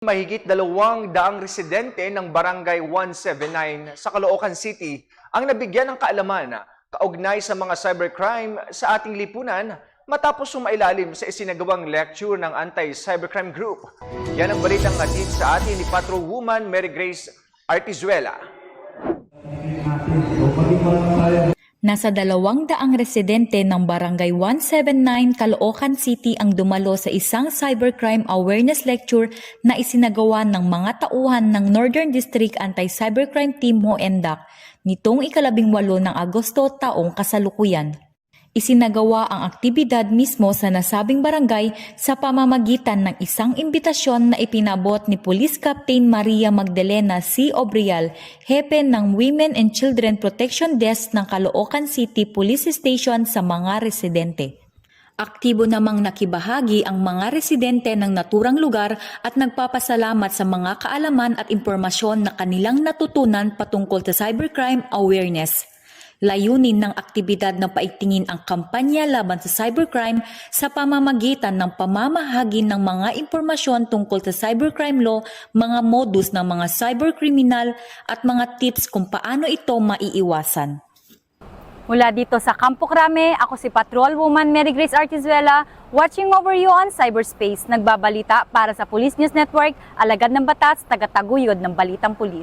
Mahigit 200 residente ng Barangay 179 sa Caloocan City ang nabigyan ng kaalaman kaugnay sa mga cybercrime sa ating lipunan matapos sumailalim sa isinagawang lecture ng Anti-Cybercrime Group. Yan ang balitang hatid sa atin ni Patrolwoman Mary Grace Artizuela. Nasa 200 residente ng Barangay 179, Caloocan City ang dumalo sa isang cybercrime awareness lecture na isinagawa ng mga tauhan ng Northern District Anti-Cybercrime Team Moendak nitong 18 ng Agosto taong kasalukuyan. Isinagawa ang aktibidad mismo sa nasabing barangay sa pamamagitan ng isang imbitasyon na ipinabot ni Police Captain Maria Magdalena C. Obrial, hepe ng Women and Children Protection Desk ng Caloocan City Police Station sa mga residente. Aktibo namang nakibahagi ang mga residente ng naturang lugar at nagpapasalamat sa mga kaalaman at impormasyon na kanilang natutunan patungkol sa cybercrime awareness. Layunin ng aktibidad na paigtingin ang kampanya laban sa cybercrime sa pamamagitan ng pamamahagi ng mga impormasyon tungkol sa cybercrime law, mga modus ng mga cyberkriminal at mga tips kung paano ito maiiwasan. Mula dito sa Campo Crame, ako si Patrolwoman Mary Grace Artizuela, watching over you on cyberspace. Nagbabalita para sa Police News Network, alagad ng batas, tagataguyod ng Balitang Pulis.